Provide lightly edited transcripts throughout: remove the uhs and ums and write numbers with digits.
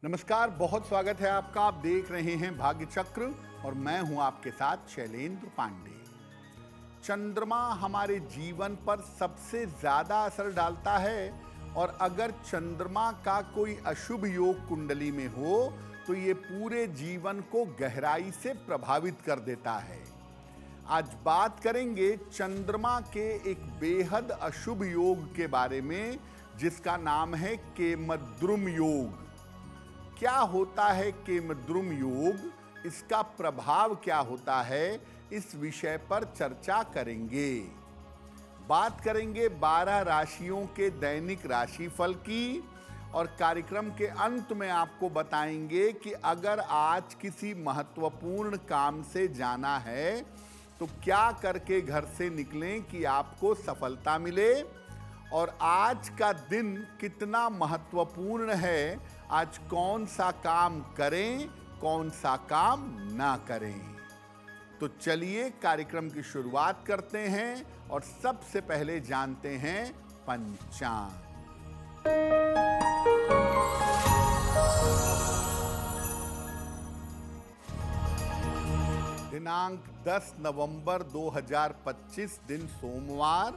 नमस्कार, बहुत स्वागत है आपका। आप देख रहे हैं भाग्य चक्र और मैं हूं आपके साथ शैलेंद्र पांडे। चंद्रमा हमारे जीवन पर सबसे ज्यादा असर डालता है और अगर चंद्रमा का कोई अशुभ योग कुंडली में हो तो ये पूरे जीवन को गहराई से प्रभावित कर देता है। आज बात करेंगे चंद्रमा के एक बेहद अशुभ योग के बारे में जिसका नाम है केमद्रुम योग। क्या होता है केमद्रुम योग, इसका प्रभाव क्या होता है, इस विषय पर चर्चा करेंगे। बात करेंगे 12 राशियों के दैनिक राशिफल की और कार्यक्रम के अंत में आपको बताएंगे कि अगर आज किसी महत्वपूर्ण काम से जाना है तो क्या करके घर से निकलें कि आपको सफलता मिले और आज का दिन कितना महत्वपूर्ण है, आज कौन सा काम करें, कौन सा काम ना करें। तो चलिए कार्यक्रम की शुरुआत करते हैं और सबसे पहले जानते हैं पंचांग। दिनांक 10 नवंबर 2025, दिन सोमवार।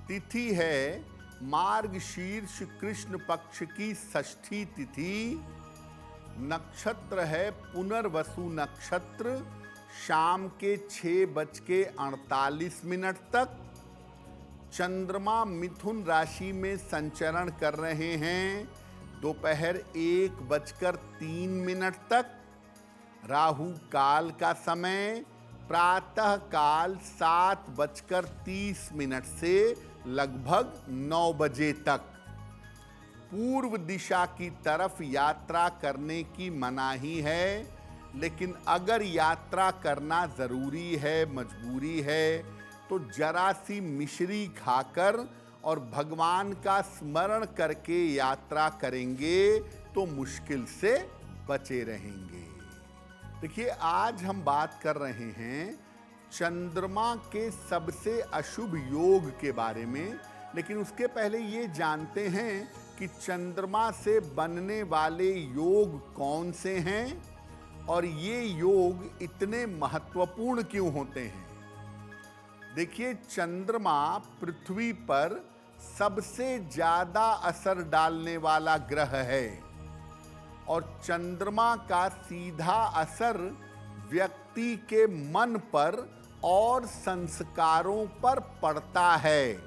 तिथि है मार्गशीर्ष कृष्ण पक्ष की षष्ठी तिथि। नक्षत्र है पुनर्वसु नक्षत्र, शाम के 6:48 तक। चंद्रमा मिथुन राशि में संचरण कर रहे हैं दोपहर 1:03 तक। राहु काल का समय प्रातः काल 7:30 से लगभग 9 बजे तक। पूर्व दिशा की तरफ यात्रा करने की मनाही है, लेकिन अगर यात्रा करना जरूरी है, मजबूरी है, तो जरा सी मिश्री खाकर और भगवान का स्मरण करके यात्रा करेंगे तो मुश्किल से बचे रहेंगे। देखिए, आज हम बात कर रहे हैं चंद्रमा के सबसे अशुभ योग के बारे में, लेकिन उसके पहले ये जानते हैं कि चंद्रमा से बनने वाले योग कौन से हैं और ये योग इतने महत्वपूर्ण क्यों होते हैं। देखिए, चंद्रमा पृथ्वी पर सबसे ज्यादा असर डालने वाला ग्रह है और चंद्रमा का सीधा असर व्यक्ति के मन पर और संस्कारों पर पड़ता है।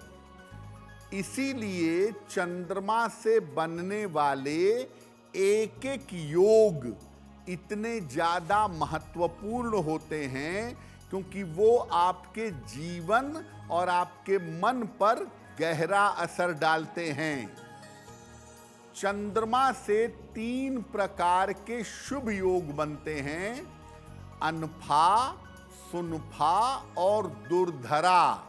इसीलिए चंद्रमा से बनने वाले एक एक योग इतने ज्यादा महत्वपूर्ण होते हैं क्योंकि वो आपके जीवन और आपके मन पर गहरा असर डालते हैं। चंद्रमा से 3 प्रकार के शुभ योग बनते हैं, अनफा, सुनफा और दुर्धरा।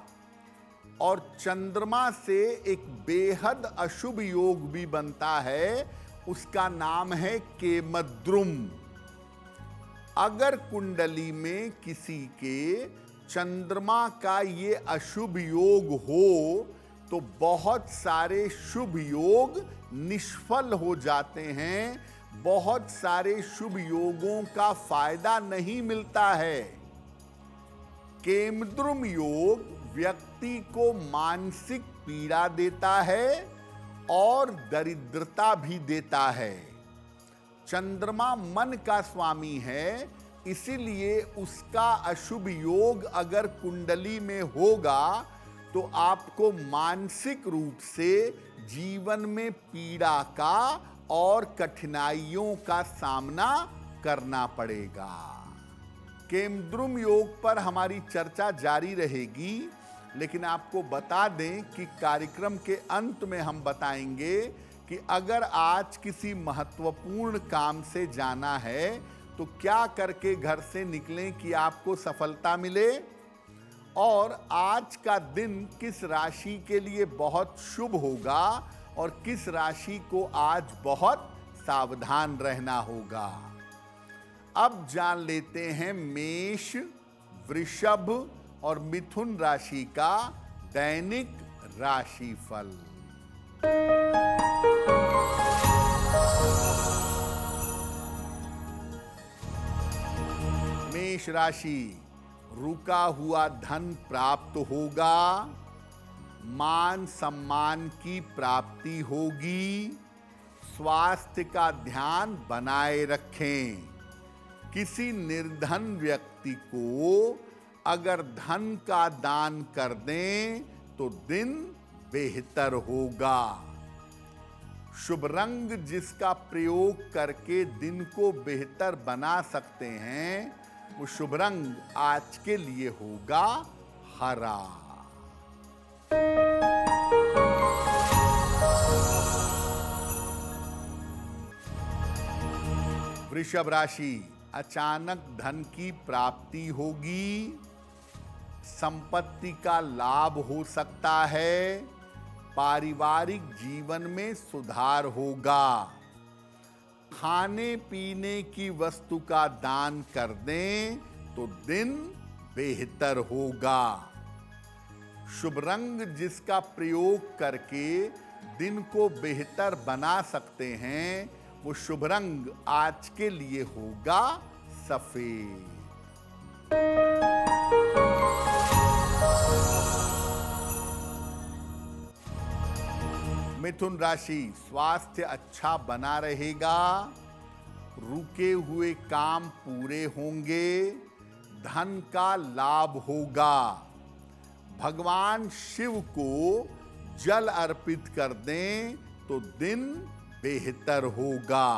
और चंद्रमा से एक बेहद अशुभ योग भी बनता है, उसका नाम है केमद्रुम। अगर कुंडली में किसी के चंद्रमा का ये अशुभ योग हो तो बहुत सारे शुभ योग निष्फल हो जाते हैं, बहुत सारे शुभ योगों का फायदा नहीं मिलता है। केमद्रुम योग व्यक्ति को मानसिक पीड़ा देता है और दरिद्रता भी देता है। चंद्रमा मन का स्वामी है, इसीलिए उसका अशुभ योग अगर कुंडली में होगा तो आपको मानसिक रूप से जीवन में पीड़ा का और कठिनाइयों का सामना करना पड़ेगा। केमद्रुम योग पर हमारी चर्चा जारी रहेगी, लेकिन आपको बता दें कि कार्यक्रम के अंत में हम बताएंगे कि अगर आज किसी महत्वपूर्ण काम से जाना है तो क्या करके घर से निकलें कि आपको सफलता मिले और आज का दिन किस राशि के लिए बहुत शुभ होगा और किस राशि को आज बहुत सावधान रहना होगा। अब जान लेते हैं मेष, वृषभ और मिथुन राशि का दैनिक राशिफल। मेष राशि, रुका हुआ धन प्राप्त होगा, मान सम्मान की प्राप्ति होगी, स्वास्थ्य का ध्यान बनाए रखें। किसी निर्धन व्यक्ति को अगर धन का दान कर दें तो दिन बेहतर होगा। शुभ रंग जिसका प्रयोग करके दिन को बेहतर बना सकते हैं, वो शुभ रंग आज के लिए होगा हरा। वृषभ राशि, अचानक धन की प्राप्ति होगी, संपत्ति का लाभ हो सकता है, पारिवारिक जीवन में सुधार होगा। खाने पीने की वस्तु का दान कर दें तो दिन बेहतर होगा। शुभ रंग जिसका प्रयोग करके दिन को बेहतर बना सकते हैं, वो शुभ रंग आज के लिए होगा सफेद। मिथुन राशि, स्वास्थ्य अच्छा बना रहेगा, रुके हुए काम पूरे होंगे, धन का लाभ होगा। भगवान शिव को जल अर्पित कर दें तो दिन बेहतर होगा।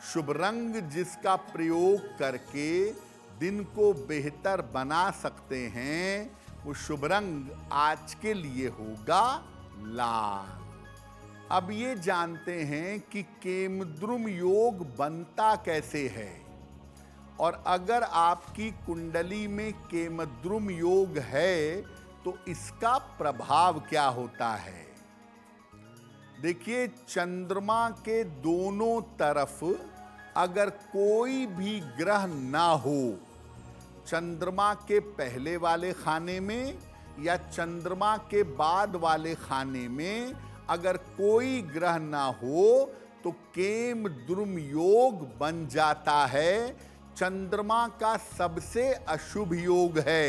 शुभ रंग जिसका प्रयोग करके दिन को बेहतर बना सकते हैं, वो शुभ रंग आज के लिए होगा लाल। अब ये जानते हैं कि केमद्रुम योग बनता कैसे है, और अगर आपकी कुंडली में केमद्रुम योग है तो इसका प्रभाव क्या होता है। देखिए, चंद्रमा के दोनों तरफ अगर कोई भी ग्रह ना हो, चंद्रमा के पहले वाले खाने में या चंद्रमा के बाद वाले खाने में अगर कोई ग्रह ना हो तो केमद्रुम योग बन जाता है। चंद्रमा का सबसे अशुभ योग है।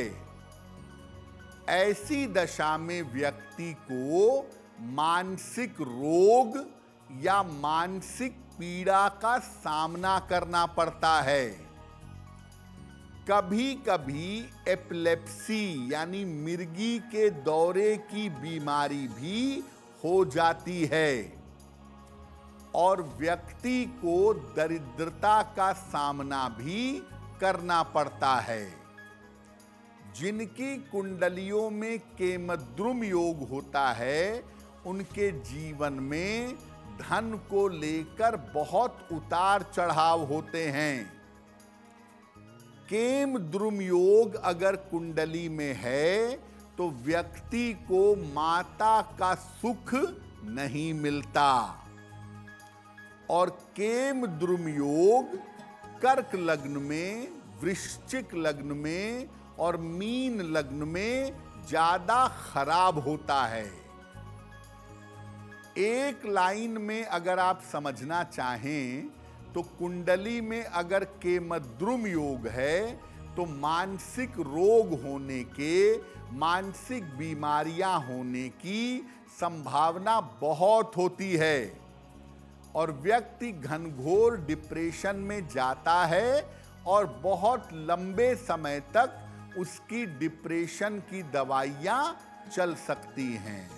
ऐसी दशा में व्यक्ति को मानसिक रोग या मानसिक पीड़ा का सामना करना पड़ता है। कभी कभी एपिलेप्सी यानी मिर्गी के दौरे की बीमारी भी हो जाती है, और व्यक्ति को दरिद्रता का सामना भी करना पड़ता है। जिनकी कुंडलियों में केमद्रुम योग होता है, उनके जीवन में धन को लेकर बहुत उतार चढ़ाव होते हैं। केमद्रुम योग अगर कुंडली में है तो व्यक्ति को माता का सुख नहीं मिलता, और केमद्रुम योग कर्क लग्न में, वृश्चिक लग्न में और मीन लग्न में ज्यादा खराब होता है। एक लाइन में अगर आप समझना चाहें तो कुंडली में अगर केमद्रुम योग है तो मानसिक रोग होने के, मानसिक बीमारियां होने की संभावना बहुत होती है, और व्यक्ति घनघोर डिप्रेशन में जाता है और बहुत लंबे समय तक उसकी डिप्रेशन की दवाइयां चल सकती हैं।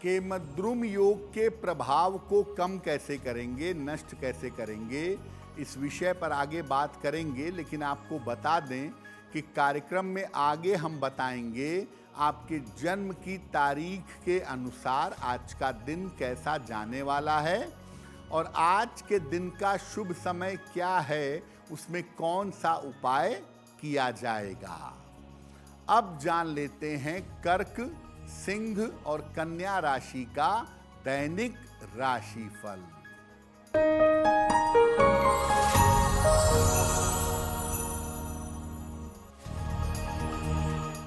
केमद्रुम योग के प्रभाव को कम कैसे करेंगे, नष्ट कैसे करेंगे, इस विषय पर आगे बात करेंगे। लेकिन आपको बता दें कि कार्यक्रम में आगे हम बताएंगे आपके जन्म की तारीख के अनुसार आज का दिन कैसा जाने वाला है, और आज के दिन का शुभ समय क्या है, उसमें कौन सा उपाय किया जाएगा। अब जान लेते हैं कर्क, सिंह और कन्या राशि का दैनिक राशिफल।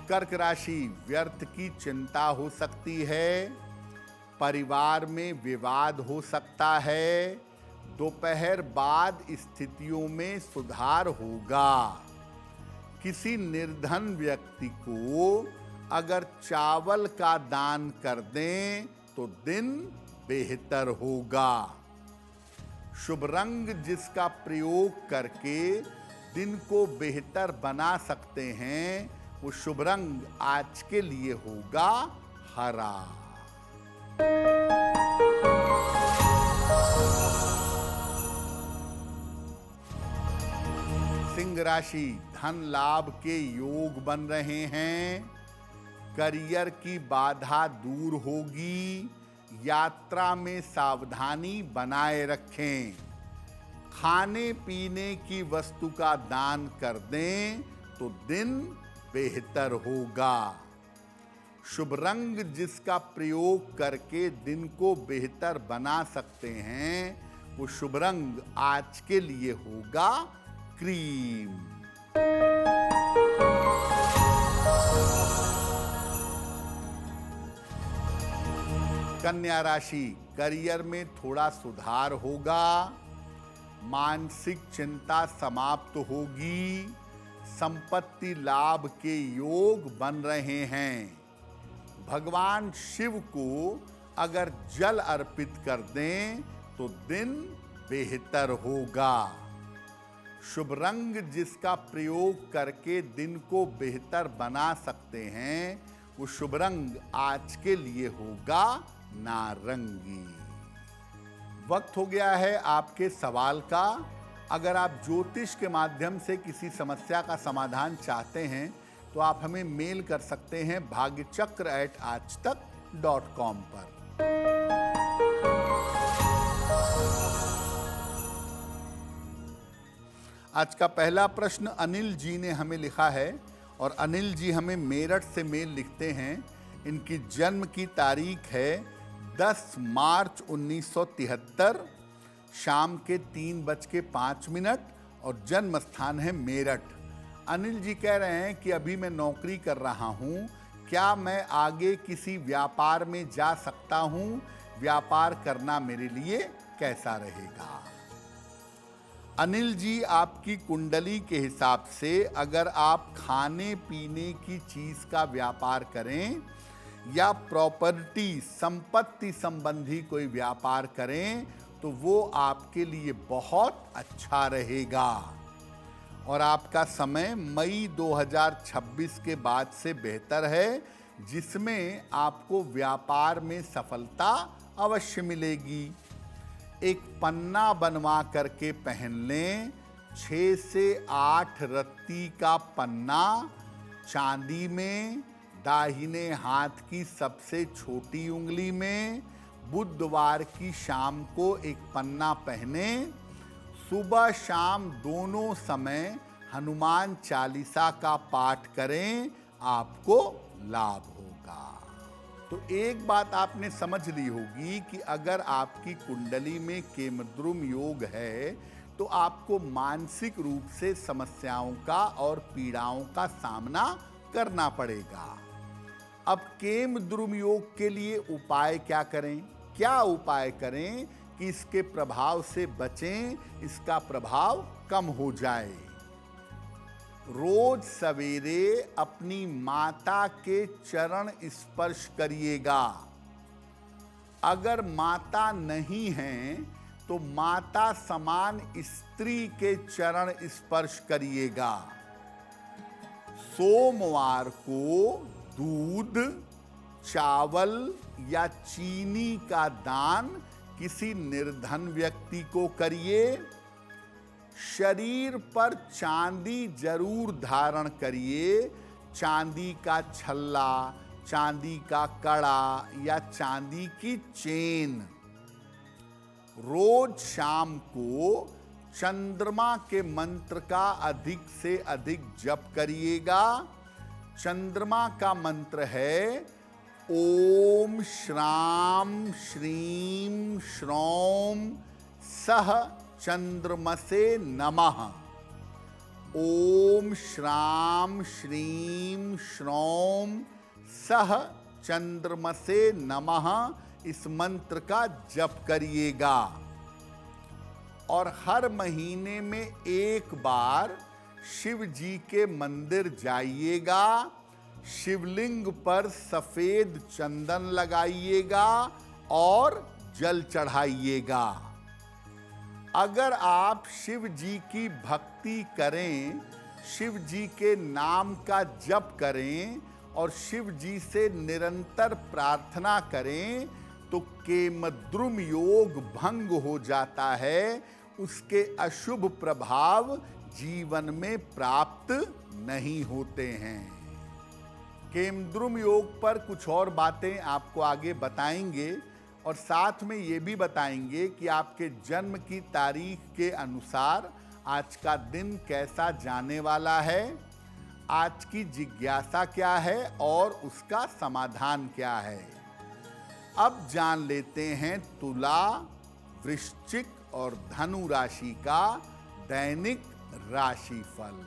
कर्क राशि, व्यर्थ की चिंता हो सकती है, परिवार में विवाद हो सकता है, दोपहर बाद स्थितियों में सुधार होगा। किसी निर्धन व्यक्ति को अगर चावल का दान कर दें तो दिन बेहतर होगा। शुभ रंग जिसका प्रयोग करके दिन को बेहतर बना सकते हैं वो शुभ रंग आज के लिए होगा हरा। सिंह राशि, धन लाभ के योग बन रहे हैं। करियर की बाधा दूर होगी। यात्रा में सावधानी बनाए रखें। खाने पीने की वस्तु का दान कर दें तो दिन बेहतर होगा। शुभ रंग जिसका प्रयोग करके दिन को बेहतर बना सकते हैं वो शुभ रंग आज के लिए होगा क्रीम। कन्या राशि, करियर में थोड़ा सुधार होगा। मानसिक चिंता समाप्त होगी। संपत्ति लाभ के योग बन रहे हैं। भगवान शिव को अगर जल अर्पित कर दें तो दिन बेहतर होगा। शुभ रंग जिसका प्रयोग करके दिन को बेहतर बना सकते हैं वो शुभ रंग आज के लिए होगा नारंगी। वक्त हो गया है आपके सवाल का। अगर आप ज्योतिष के माध्यम से किसी समस्या का समाधान चाहते हैं तो आप हमें मेल कर सकते हैं bhagyachakra@aajtak.com पर। आज का पहला प्रश्न अनिल जी ने हमें लिखा है और अनिल जी हमें मेरठ से मेल लिखते हैं। इनकी जन्म की तारीख है 10 मार्च 1973, शाम के 3:05 और जन्म स्थान है मेरठ। अनिल जी कह रहे हैं कि अभी मैं नौकरी कर रहा हूं, क्या मैं आगे किसी व्यापार में जा सकता हूं? व्यापार करना मेरे लिए कैसा रहेगा? अनिल जी, आपकी कुंडली के हिसाब से अगर आप खाने पीने की चीज का व्यापार करें या प्रॉपर्टी संपत्ति संबंधी कोई व्यापार करें तो वो आपके लिए बहुत अच्छा रहेगा। और आपका समय मई 2026 के बाद से बेहतर है, जिसमें आपको व्यापार में सफलता अवश्य मिलेगी। एक पन्ना बनवा करके पहन लें। 6 से 8 रत्ती का पन्ना चांदी में, दाहिने हाथ की सबसे छोटी उंगली में। बुधवार की शाम को एक पन्ना पहने। सुबह शाम दोनों समय हनुमान चालीसा का पाठ करें, आपको लाभ होगा। तो एक बात आपने समझ ली होगी कि अगर आपकी कुंडली में केमद्रुम योग है तो आपको मानसिक रूप से समस्याओं का और पीड़ाओं का सामना करना पड़ेगा। अब केमद्रुम योग के लिए उपाय क्या करें? क्या उपाय करें कि इसके प्रभाव से बचें, इसका प्रभाव कम हो जाए? रोज सवेरे अपनी माता के चरण स्पर्श करिएगा। अगर माता नहीं हैं तो माता समान स्त्री के चरण स्पर्श करिएगा। सोमवार को दूध, चावल या चीनी का दान किसी निर्धन व्यक्ति को करिए। शरीर पर चांदी जरूर धारण करिए। चांदी का छल्ला, चांदी का कड़ा या चांदी की चेन। रोज शाम को चंद्रमा के मंत्र का अधिक से अधिक जप करिएगा। चंद्रमा का मंत्र है ओम श्राम श्रीम श्रौम सह चंद्रमसे नमः। ओम श्राम श्रीम श्रौम सह चंद्रमसे नमः, इस मंत्र का जप करिएगा। और हर महीने में एक बार शिव जी के मंदिर जाइएगा, शिवलिंग पर सफेद चंदन लगाइएगा और जल चढ़ाइएगा। अगर आप शिव जी की भक्ति करें, शिव जी के नाम का जप करें और शिव जी से निरंतर प्रार्थना करें तो केमद्रुम योग भंग हो जाता है, उसके अशुभ प्रभाव जीवन में प्राप्त नहीं होते हैं। केमद्रुम योग पर कुछ और बातें आपको आगे बताएंगे और साथ में ये भी बताएंगे कि आपके जन्म की तारीख के अनुसार आज का दिन कैसा जाने वाला है, आज की जिज्ञासा क्या है और उसका समाधान क्या है। अब जान लेते हैं तुला, वृश्चिक और धनु राशि का दैनिक राशिफल।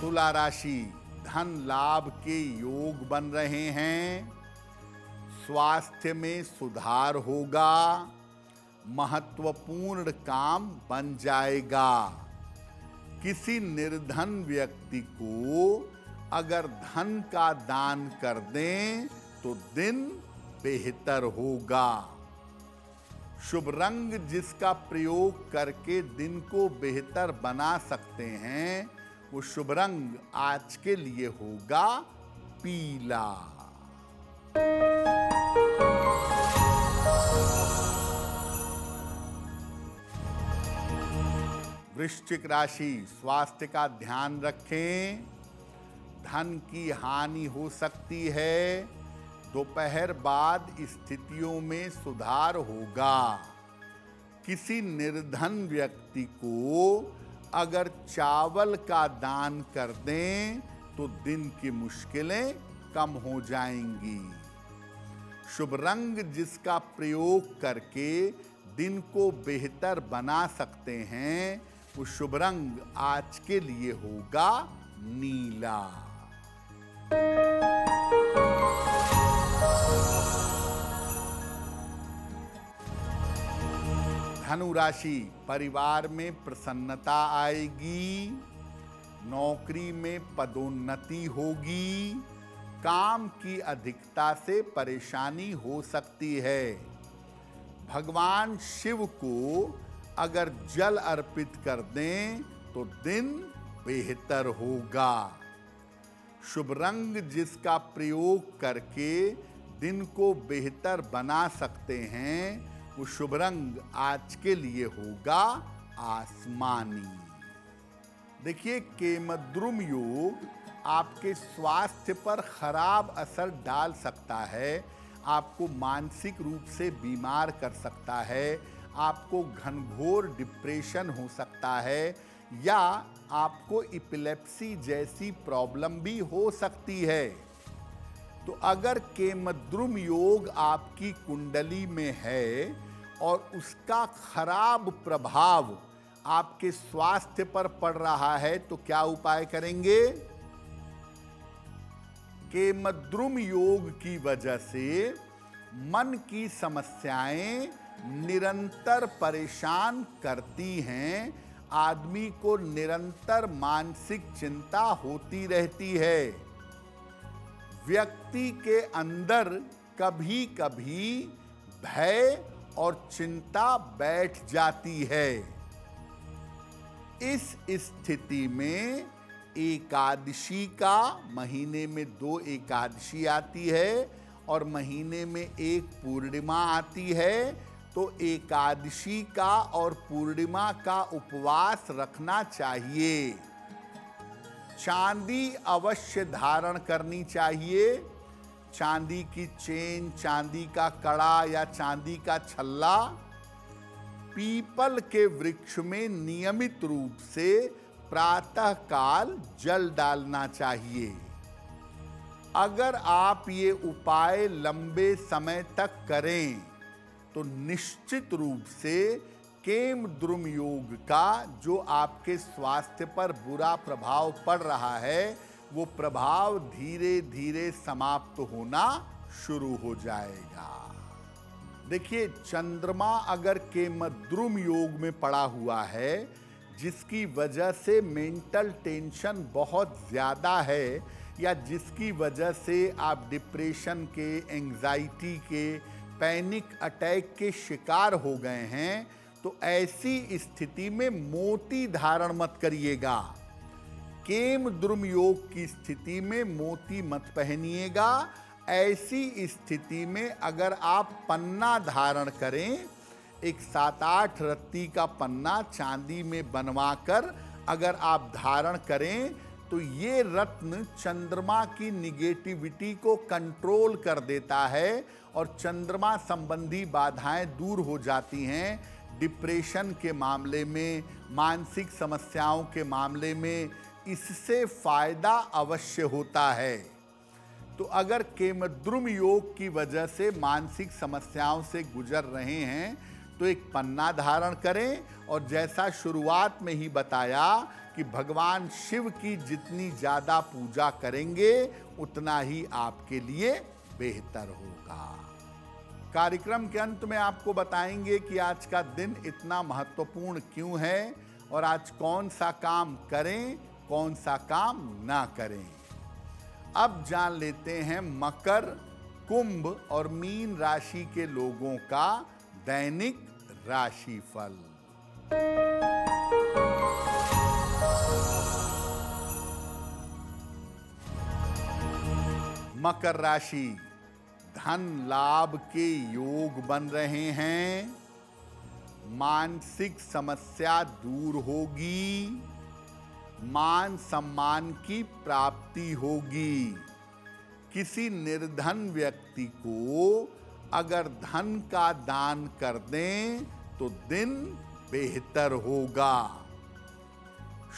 तुला राशि, धन लाभ के योग बन रहे हैं, स्वास्थ्य में सुधार होगा, महत्वपूर्ण काम बन जाएगा। किसी निर्धन व्यक्ति को अगर धन का दान कर दें तो दिन बेहतर होगा। शुभ रंग जिसका प्रयोग करके दिन को बेहतर बना सकते हैं, वो शुभ रंग आज के लिए होगा पीला। वृश्चिक राशि, स्वास्थ्य का ध्यान रखें, धन की हानि हो सकती है, दोपहर बाद स्थितियों में सुधार होगा। किसी निर्धन व्यक्ति को अगर चावल का दान कर दें तो दिन की मुश्किलें कम हो जाएंगी। शुभ रंग जिसका प्रयोग करके दिन को बेहतर बना सकते हैं, वो शुभ रंग आज के लिए होगा नीला। धनु राशि, परिवार में प्रसन्नता आएगी, नौकरी में पदोन्नति होगी, काम की अधिकता से परेशानी हो सकती है। भगवान शिव को अगर जल अर्पित कर दें तो दिन बेहतर होगा। शुभ रंग जिसका प्रयोग करके दिन को बेहतर बना सकते हैं, वो शुभ रंग आज के लिए होगा आसमानी। देखिए, केमद्रुम योग आपके स्वास्थ्य पर खराब असर डाल सकता है, आपको मानसिक रूप से बीमार कर सकता है, आपको घनघोर डिप्रेशन हो सकता है या आपको एपिलेप्सी जैसी प्रॉब्लम भी हो सकती है। तो अगर केमद्रुम योग आपकी कुंडली में है और उसका खराब प्रभाव आपके स्वास्थ्य पर पड़ रहा है तो क्या उपाय करेंगे? केमद्रुम योग की वजह से मन की समस्याएं निरंतर परेशान करती हैं, आदमी को निरंतर मानसिक चिंता होती रहती है। व्यक्ति के अंदर कभी कभी भय और चिंता बैठ जाती है। इस स्थिति में एकादशी का, महीने में 2 एकादशी आती है और महीने में 1 पूर्णिमा आती है, तो एकादशी का और पूर्णिमा का उपवास रखना चाहिए। चांदी अवश्य धारण करनी चाहिए, चांदी की चेन, चांदी का कड़ा या चांदी का छल्ला। पीपल के वृक्ष में नियमित रूप से प्रातःकाल जल डालना चाहिए। अगर आप ये उपाय लंबे समय तक करें तो निश्चित रूप से केमद्रुम योग का जो आपके स्वास्थ्य पर बुरा प्रभाव पड़ रहा है, वो प्रभाव धीरे धीरे समाप्त होना शुरू हो जाएगा। देखिए, चंद्रमा अगर केमद्रुम योग में पड़ा हुआ है, जिसकी वजह से मेंटल टेंशन बहुत ज़्यादा है, या जिसकी वजह से आप डिप्रेशन के, एंग्जाइटी के, पैनिक अटैक के शिकार हो गए हैं, तो ऐसी स्थिति में मोती धारण मत करिएगा। केमद्रुम योग की स्थिति में मोती मत पहनिएगा। ऐसी स्थिति में अगर आप पन्ना धारण करें, एक 7-8 रत्ती का पन्ना चांदी में बनवाकर अगर आप धारण करें, तो ये रत्न चंद्रमा की निगेटिविटी को कंट्रोल कर देता है और चंद्रमा संबंधी बाधाएं दूर हो जाती हैं। डिप्रेशन के मामले में, मानसिक समस्याओं के मामले में इससे फायदा अवश्य होता है। तो अगर केमद्रुम योग की वजह से मानसिक समस्याओं से गुजर रहे हैं, तो एक पन्ना धारण करें और जैसा शुरुआत में ही बताया कि भगवान शिव की जितनी ज़्यादा पूजा करेंगे, उतना ही आपके लिए बेहतर होगा। कार्यक्रम के अंत में आपको बताएंगे कि आज का दिन इतना महत्वपूर्ण क्यों है और आज कौन सा काम करें, कौन सा काम ना करें। अब जान लेते हैं मकर, कुंभ और मीन राशि के लोगों का दैनिक राशिफल। मकर राशि, धन लाभ के योग बन रहे हैं। मानसिक समस्या दूर होगी। मान सम्मान की प्राप्ति होगी। किसी निर्धन व्यक्ति को अगर धन का दान कर दें तो दिन बेहतर होगा।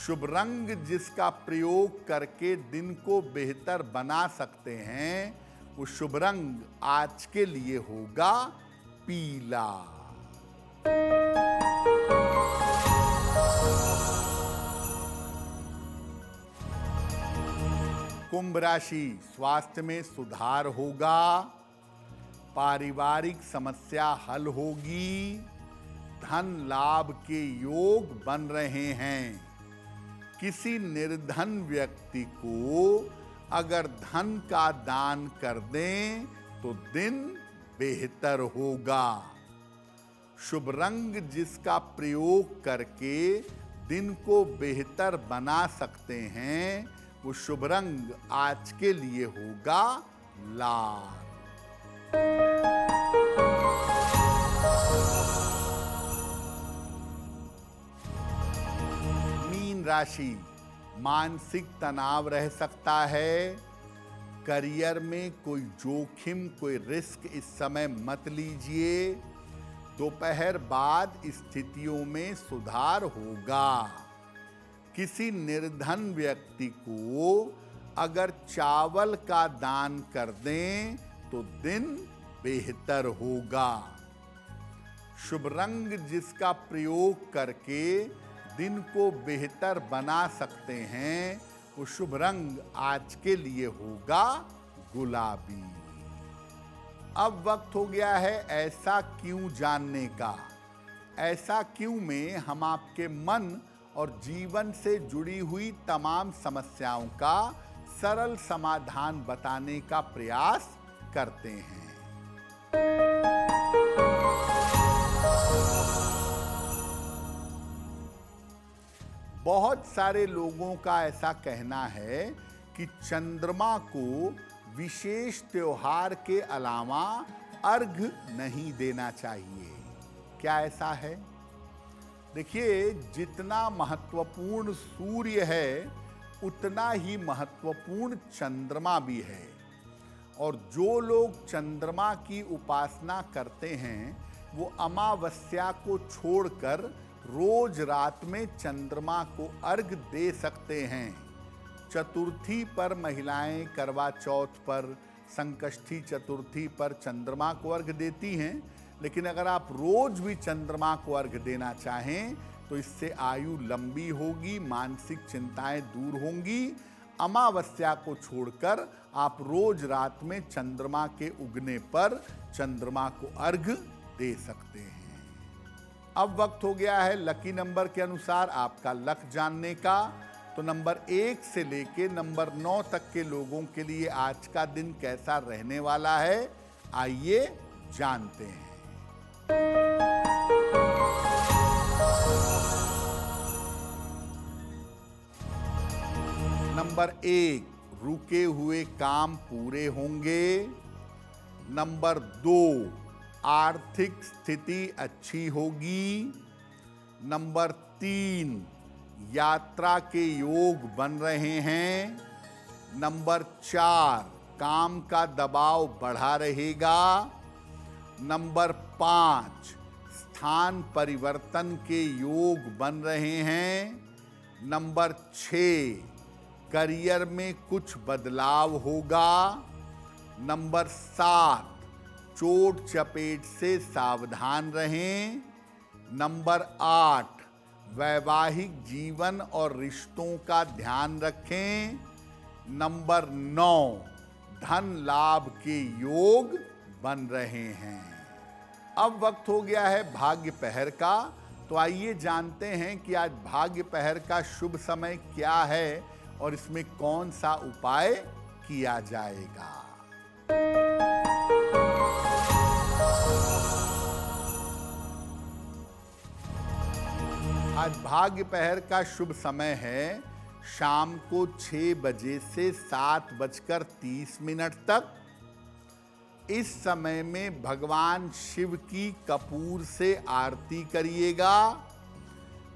शुभ रंग जिसका प्रयोग करके दिन को बेहतर बना सकते हैं, वो शुभ रंग आज के लिए होगा पीला। कुंभ राशि, स्वास्थ्य में सुधार होगा। पारिवारिक समस्या हल होगी। धन लाभ के योग बन रहे हैं। किसी निर्धन व्यक्ति को अगर धन का दान कर दें तो दिन बेहतर होगा। शुभ रंग जिसका प्रयोग करके दिन को बेहतर बना सकते हैं, वो शुभ रंग आज के लिए होगा लाल। मीन राशि, मानसिक तनाव रह सकता है। करियर में कोई जोखिम, कोई रिस्क इस समय मत लीजिए। दोपहर बाद स्थितियों में सुधार होगा। किसी निर्धन व्यक्ति को अगर चावल का दान कर दें तो दिन बेहतर होगा। शुभ रंग जिसका प्रयोग करके दिन को बेहतर बना सकते हैं, वो शुभ रंग आज के लिए होगा गुलाबी। अब वक्त हो गया है ऐसा क्यों जानने का। ऐसा क्यों में हम आपके मन और जीवन से जुड़ी हुई तमाम समस्याओं का सरल समाधान बताने का प्रयास करते हैं। बहुत सारे लोगों का ऐसा कहना है कि चंद्रमा को विशेष त्योहार के अलावा अर्घ नहीं देना चाहिए। क्या ऐसा है? देखिए, जितना महत्वपूर्ण सूर्य है, उतना ही महत्वपूर्ण चंद्रमा भी है। और जो लोग चंद्रमा की उपासना करते हैं, वो अमावस्या को छोड़कर रोज रात में चंद्रमा को अर्घ दे सकते हैं। चतुर्थी पर महिलाएं, करवा चौथ पर, संकष्टी चतुर्थी पर चंद्रमा को अर्घ देती हैं। लेकिन अगर आप रोज भी चंद्रमा को अर्घ देना चाहें तो इससे आयु लंबी होगी, मानसिक चिंताएं दूर होंगी। अमावस्या को छोड़कर आप रोज रात में चंद्रमा के उगने पर चंद्रमा को अर्घ दे सकते हैं। अब वक्त हो गया है लकी नंबर के अनुसार आपका लक जानने का। तो नंबर 1 से लेके नंबर 9 तक के लोगों के लिए आज का दिन कैसा रहने वाला है, आइए जानते हैं। नंबर 1, रुके हुए काम पूरे होंगे। नंबर 2, आर्थिक स्थिति अच्छी होगी। नंबर 3, यात्रा के योग बन रहे हैं। नंबर 4, काम का दबाव बढ़ा रहेगा। नंबर 5, स्थान परिवर्तन के योग बन रहे हैं। नंबर 6, करियर में कुछ बदलाव होगा। नंबर 7, चोट चपेट से सावधान रहें। नंबर 8, वैवाहिक जीवन और रिश्तों का ध्यान रखें। नंबर 9, धन लाभ के योग बन रहे हैं। अब वक्त हो गया है भाग्य पहर का। तो आइए जानते हैं कि आज भाग्य पहर का शुभ समय क्या है और इसमें कौन सा उपाय किया जाएगा। आज भाग्य पहर का शुभ समय है शाम को 6 बजे से 7:30 तक। इस समय में भगवान शिव की कपूर से आरती करिएगा।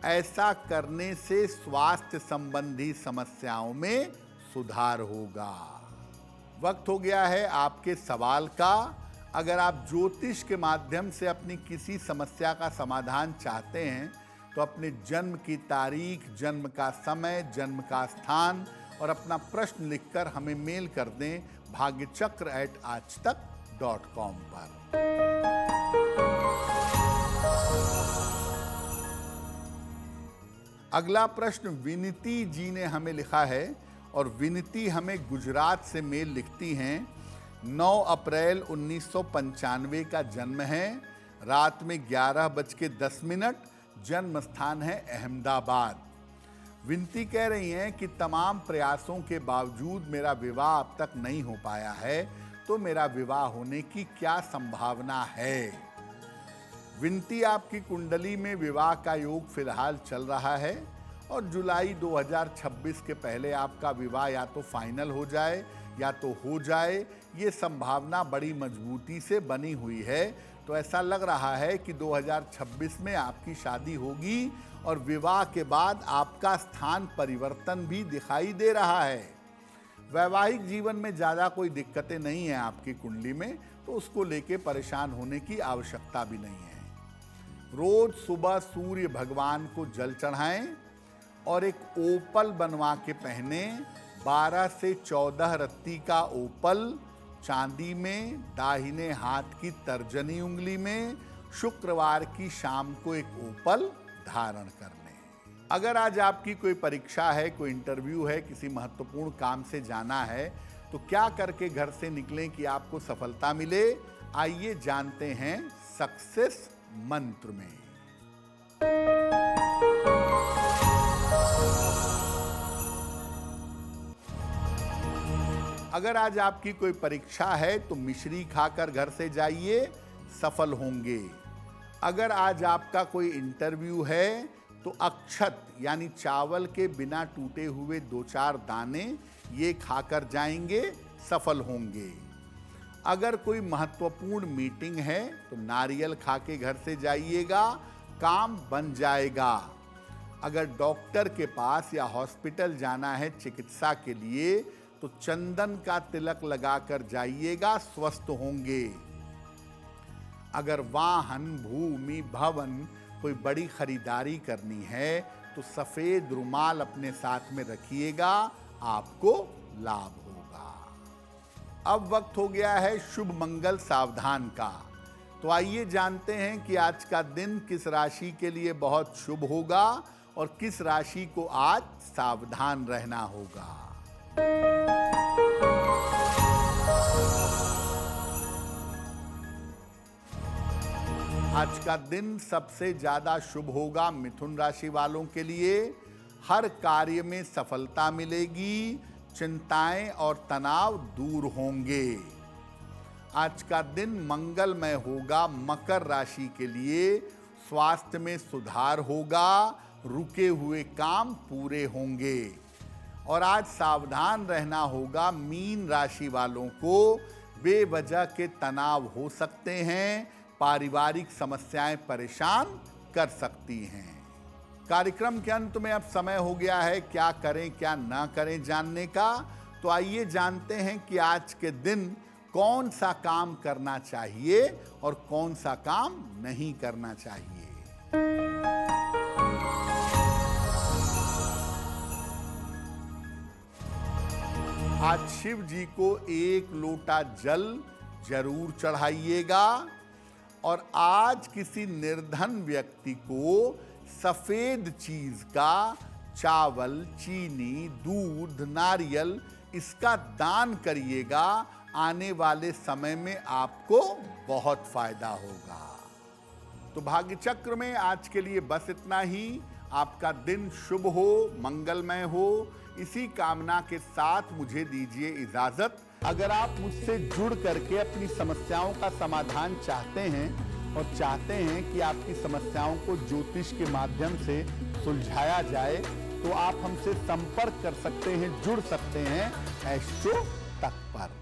ऐसा करने से स्वास्थ्य संबंधी समस्याओं में सुधार होगा। वक्त हो गया है आपके सवाल का। अगर आप ज्योतिष के माध्यम से अपनी किसी समस्या का समाधान चाहते हैं तो अपने जन्म की तारीख, जन्म का समय, जन्म का स्थान और अपना प्रश्न लिखकर हमें मेल कर दें bhagyachakra@aajtak.com पर। अगला प्रश्न विनती जी ने हमें लिखा है और विनती हमें गुजरात से मेल लिखती हैं। 9 अप्रैल 1995 का जन्म है। रात में 11:10, जन्म स्थान है अहमदाबाद। विनती कह रही हैं कि तमाम प्रयासों के बावजूद मेरा विवाह अब तक नहीं हो पाया है, तो मेरा विवाह होने की क्या संभावना है। विनती, आपकी कुंडली में विवाह का योग फिलहाल चल रहा है और जुलाई 2026 के पहले आपका विवाह या तो फाइनल हो जाए या तो हो जाए, ये संभावना बड़ी मजबूती से बनी हुई है। तो ऐसा लग रहा है कि 2026 में आपकी शादी होगी और विवाह के बाद आपका स्थान परिवर्तन भी दिखाई दे रहा है। वैवाहिक जीवन में ज़्यादा कोई दिक्कतें नहीं हैं आपकी कुंडली में, तो उसको लेके परेशान होने की आवश्यकता भी नहीं है। रोज सुबह सूर्य भगवान को जल चढ़ाएं और एक ओपल बनवा के पहने। 12 से 14 रत्ती का ओपल चांदी में, दाहिने हाथ की तर्जनी उंगली में, शुक्रवार की शाम को एक ओपल धारण कर लें। अगर आज आपकी कोई परीक्षा है, कोई इंटरव्यू है, किसी महत्वपूर्ण काम से जाना है, तो क्या करके घर से निकलें कि आपको सफलता मिले, आइए जानते हैं सक्सेस मंत्र में। अगर आज आपकी कोई परीक्षा है तो मिश्री खाकर घर से जाइए, सफल होंगे। अगर आज आपका कोई इंटरव्यू है तो अक्षत यानी चावल के बिना टूटे हुए 2-4 दाने ये खाकर जाएंगे, सफल होंगे। अगर कोई महत्वपूर्ण मीटिंग है तो नारियल खा के घर से जाइएगा, काम बन जाएगा। अगर डॉक्टर के पास या हॉस्पिटल जाना है चिकित्सा के लिए तो चंदन का तिलक लगाकर जाइएगा, स्वस्थ होंगे। अगर वाहन, भूमि, भवन कोई बड़ी खरीदारी करनी है तो सफेद रुमाल अपने साथ में रखिएगा, आपको लाभ होगा। अब वक्त हो गया है शुभ मंगल सावधान का। तो आइए जानते हैं कि आज का दिन किस राशि के लिए बहुत शुभ होगा और किस राशि को आज सावधान रहना होगा। आज का दिन सबसे ज्यादा शुभ होगा मिथुन राशि वालों के लिए। हर कार्य में सफलता मिलेगी, चिंताएं और तनाव दूर होंगे। आज का दिन मंगलमय होगा मकर राशि के लिए। स्वास्थ्य में सुधार होगा, रुके हुए काम पूरे होंगे। और आज सावधान रहना होगा मीन राशि वालों को। बेवजह के तनाव हो सकते हैं, पारिवारिक समस्याएं परेशान कर सकती हैं। कार्यक्रम के अंत में अब समय हो गया है क्या करें क्या ना करें जानने का। तो आइए जानते हैं कि आज के दिन कौन सा काम करना चाहिए और कौन सा काम नहीं करना चाहिए। आज शिव जी को 1 लोटा जल जरूर चढ़ाइएगा। और आज किसी निर्धन व्यक्ति को सफेद चीज का, चावल, चीनी, दूध, नारियल, इसका दान करिएगा। आने वाले समय में आपको बहुत फायदा होगा। तो भाग्य चक्र में आज के लिए बस इतना ही। आपका दिन शुभ हो, मंगलमय हो, इसी कामना के साथ मुझे दीजिए इजाजत। अगर आप मुझसे जुड़ करके अपनी समस्याओं का समाधान चाहते हैं और चाहते हैं कि आपकी समस्याओं को ज्योतिष के माध्यम से सुलझाया जाए, तो आप हमसे संपर्क कर सकते हैं, जुड़ सकते हैं एस्ट्रो तक पर।